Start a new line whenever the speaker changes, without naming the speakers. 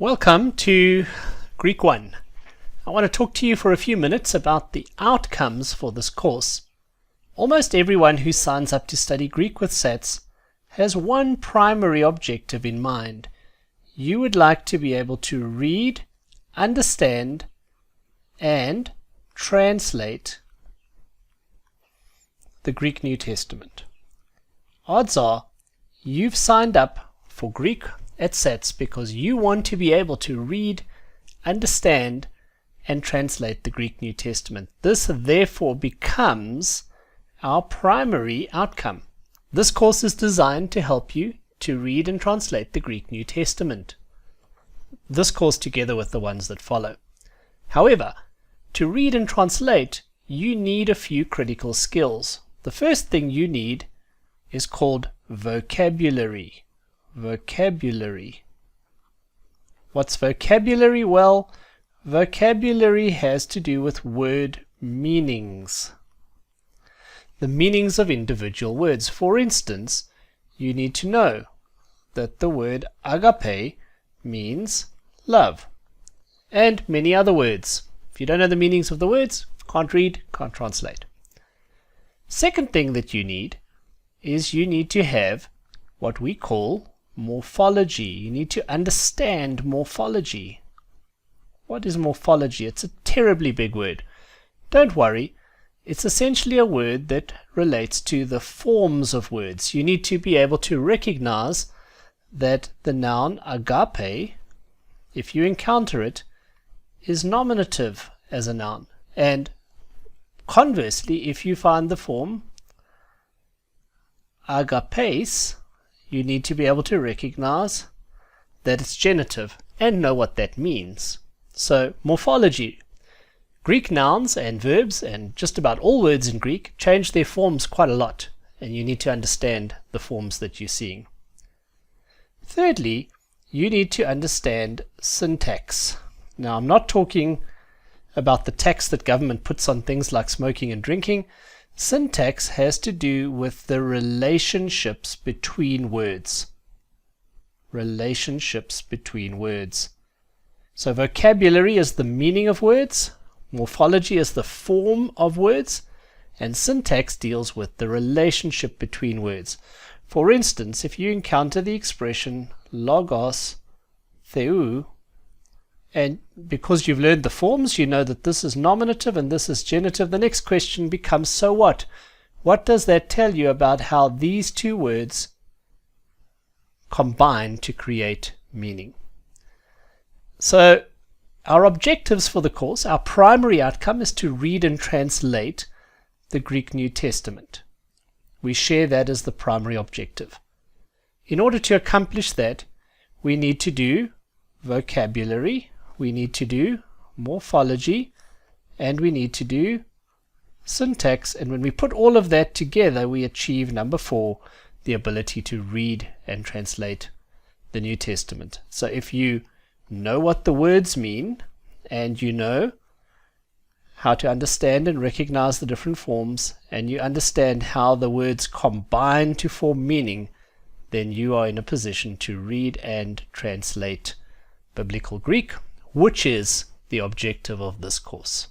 Welcome to Greek 1. I want to talk to you for a few minutes about the outcomes for this course. Almost everyone who signs up to study Greek with SATS has one primary objective in mind. You would like to be able to read, understand, and translate the Greek New Testament. Odds are you've signed up for Greek at SATS because you want to be able to read, understand, and translate the Greek New Testament. This therefore becomes our primary outcome. This course is designed to help you to read and translate the Greek New Testament. This course together with the ones that follow. However, to read and translate, you need a few critical skills. The first thing you need is called vocabulary. Vocabulary. What's vocabulary? Well, vocabulary has to do with word meanings. The meanings of individual words. For instance, you need to know that the word agape means love, and many other words. If you don't know the meanings of the words, can't read, can't translate. Second thing that you need is you need to have what we call morphology. You need to understand morphology. What is morphology? It's a terribly big word. Don't worry. It's essentially a word that relates to the forms of words. You need to be able to recognize that the noun agape, if you encounter it, is nominative as a noun. And conversely, if you find the form agapes, you need to be able to recognize that it's genitive and know what that means. So, morphology. Greek nouns and verbs and just about all words in Greek change their forms quite a lot, and you need to understand the forms that you're seeing. Thirdly, you need to understand syntax. Now, I'm not talking about the tax that government puts on things like smoking and drinking. Syntax has to do with the relationships between words. Relationships between words. So vocabulary is the meaning of words, morphology is the form of words, and syntax deals with the relationship between words. For instance, if you encounter the expression logos theou, and because you've learned the forms, you know that this is nominative and this is genitive, the next question becomes, so what? What does that tell you about how these two words combine to create meaning? So our objectives for the course, our primary outcome is to read and translate the Greek New Testament. We share that as the primary objective. In order to accomplish that, we need to do vocabulary, we need to do morphology, and we need to do syntax. And when we put all of that together, we achieve number 4, the ability to read and translate the New Testament. So if you know what the words mean, and you know how to understand and recognize the different forms, and you understand how the words combine to form meaning, then you are in a position to read and translate Biblical Greek, which is the objective of this course.